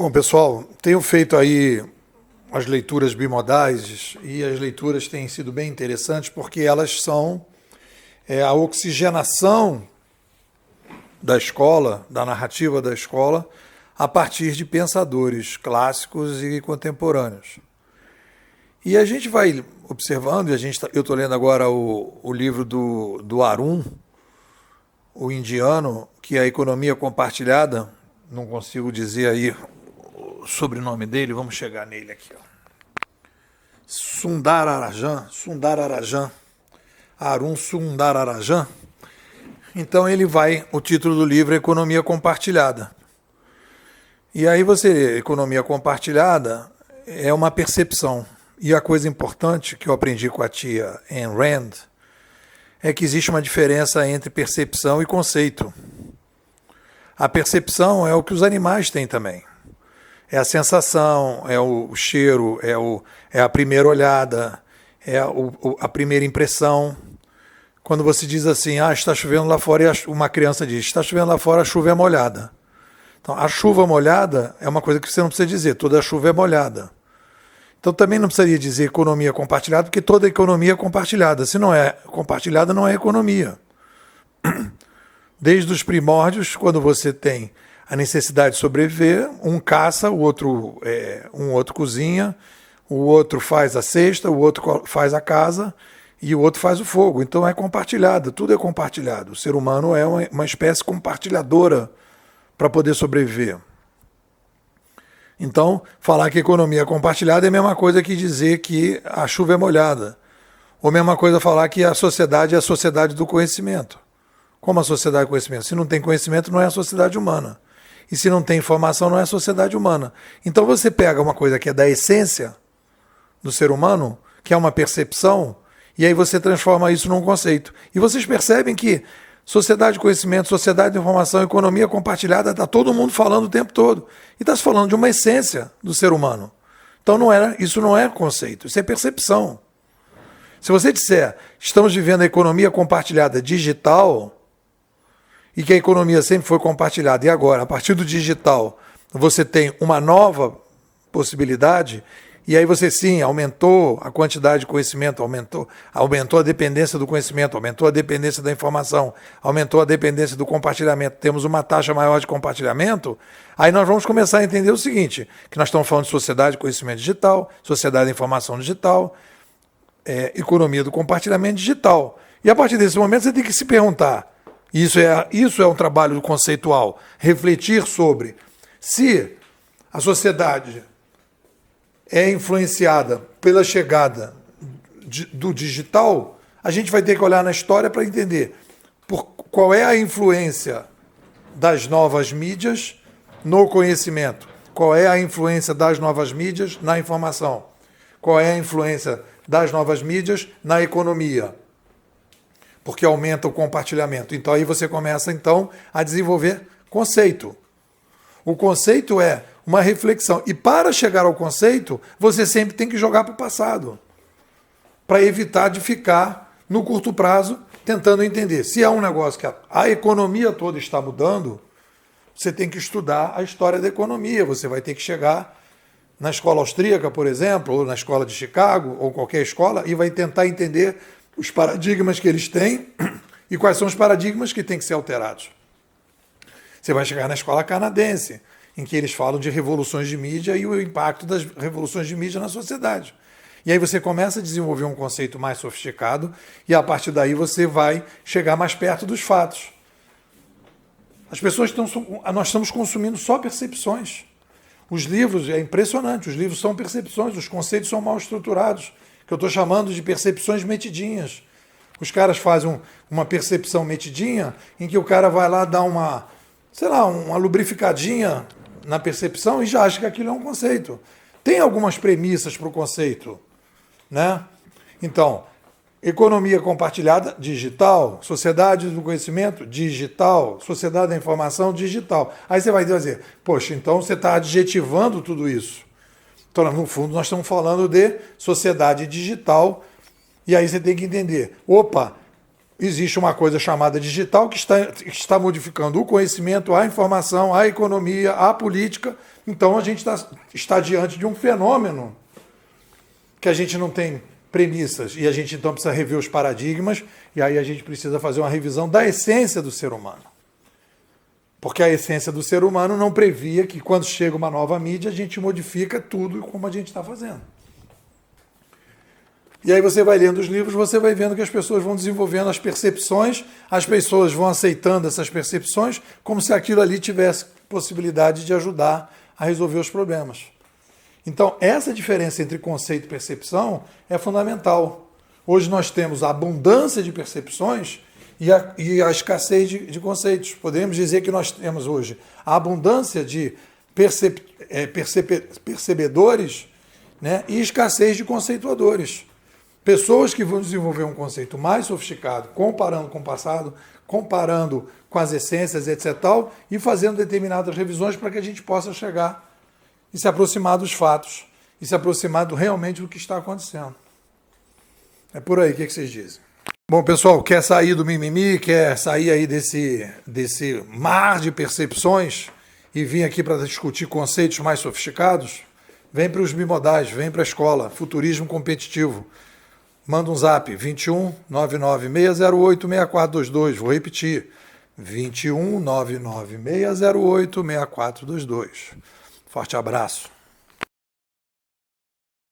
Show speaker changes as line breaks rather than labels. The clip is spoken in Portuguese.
Bom, pessoal, tenho feito aí as leituras bimodais e as leituras têm sido bem interessantes porque elas são a oxigenação da escola, da narrativa da escola, a partir de pensadores clássicos e contemporâneos. E a gente vai observando, eu estou lendo agora o livro do Arun, o indiano, que é a economia compartilhada, não consigo dizer aí o sobrenome dele, vamos chegar nele aqui. Sundararajan, Arun Sundararajan. Então o título do livro é Economia Compartilhada. E aí economia compartilhada é uma percepção. E a coisa importante que eu aprendi com a tia Ayn Rand é que existe uma diferença entre percepção e conceito. A percepção é o que os animais têm também. É a sensação, é o cheiro, é a primeira olhada, é a primeira impressão. Quando você diz assim, está chovendo lá fora, e uma criança diz, está chovendo lá fora, a chuva é molhada. Então, a chuva molhada é uma coisa que você não precisa dizer, toda chuva é molhada. Então, também não precisaria dizer economia compartilhada, porque toda economia é compartilhada. Se não é compartilhada, não é economia. Desde os primórdios, quando você tem a necessidade de sobreviver, um caça, um outro cozinha, o outro faz a cesta, o outro faz a casa e o outro faz o fogo. Então é compartilhado, tudo é compartilhado. O ser humano é uma espécie compartilhadora para poder sobreviver. Então, falar que economia compartilhada é a mesma coisa que dizer que a chuva é molhada. Ou a mesma coisa falar que a sociedade é a sociedade do conhecimento. Como a sociedade do conhecimento? Se não tem conhecimento, não é a sociedade humana. E se não tem informação, não é a sociedade humana. Então você pega uma coisa que é da essência do ser humano, que é uma percepção, e aí você transforma isso num conceito. E vocês percebem que sociedade de conhecimento, sociedade de informação, economia compartilhada, está todo mundo falando o tempo todo. E está se falando de uma essência do ser humano. Então isso não é conceito, isso é percepção. Se você disser, estamos vivendo a economia compartilhada digital, e que a economia sempre foi compartilhada, e agora, a partir do digital, você tem uma nova possibilidade, e aí você sim, aumentou a quantidade de conhecimento, aumentou a dependência do conhecimento, aumentou a dependência da informação, aumentou a dependência do compartilhamento, temos uma taxa maior de compartilhamento, aí nós vamos começar a entender o seguinte, que nós estamos falando de sociedade de conhecimento digital, sociedade de informação digital, economia do compartilhamento digital. E a partir desse momento você tem que se perguntar, isso é um trabalho conceitual, refletir sobre se a sociedade é influenciada pela chegada do digital, a gente vai ter que olhar na história para entender qual é a influência das novas mídias no conhecimento, qual é a influência das novas mídias na informação, qual é a influência das novas mídias na economia, porque aumenta o compartilhamento. Então aí você começa a desenvolver conceito. O conceito é uma reflexão. E para chegar ao conceito, você sempre tem que jogar para o passado, para evitar de ficar, no curto prazo, tentando entender. Se é um negócio que a economia toda está mudando, você tem que estudar a história da economia. Você vai ter que chegar na escola austríaca, por exemplo, ou na escola de Chicago, ou qualquer escola, e vai tentar entender os paradigmas que eles têm e quais são os paradigmas que têm que ser alterados. Você vai chegar na escola canadense, em que eles falam de revoluções de mídia e o impacto das revoluções de mídia na sociedade. E aí você começa a desenvolver um conceito mais sofisticado e a partir daí você vai chegar mais perto dos fatos. Nós estamos consumindo só percepções. Os livros, é impressionante, os livros são percepções, os conceitos são mal estruturados, que eu estou chamando de percepções metidinhas. Os caras fazem uma percepção metidinha em que o cara vai lá dar uma lubrificadinha na percepção e já acha que aquilo é um conceito. Tem algumas premissas para o conceito, né? Então, economia compartilhada, digital, sociedade do conhecimento, digital, sociedade da informação, digital. Aí você vai dizer, poxa, então você está adjetivando tudo isso. Então, no fundo, nós estamos falando de sociedade digital, e aí você tem que entender, existe uma coisa chamada digital que está modificando o conhecimento, a informação, a economia, a política. Então a gente está diante de um fenômeno que a gente não tem premissas e a gente então precisa rever os paradigmas e aí a gente precisa fazer uma revisão da essência do ser humano. Porque a essência do ser humano não previa que quando chega uma nova mídia a gente modifica tudo como a gente está fazendo. E aí você vai lendo os livros, você vai vendo que as pessoas vão desenvolvendo as percepções, as pessoas vão aceitando essas percepções como se aquilo ali tivesse possibilidade de ajudar a resolver os problemas. Então, essa diferença entre conceito e percepção é fundamental. Hoje nós temos a abundância de percepções e a escassez de conceitos. Podemos dizer que nós temos hoje a abundância de percebedores, né, e escassez de conceituadores. Pessoas que vão desenvolver um conceito mais sofisticado, comparando com o passado, comparando com as essências, etc. e fazendo determinadas revisões para que a gente possa chegar e se aproximar dos fatos, e se aproximar realmente do que está acontecendo. É por aí, o que vocês dizem? Bom, pessoal, quer sair do mimimi, quer sair aí desse mar de percepções e vir aqui para discutir conceitos mais sofisticados? Vem para os bimodais, vem para a escola, futurismo competitivo. Manda um zap, 21 99 608 6422. Vou repetir, 21 99 608 6422. Forte abraço.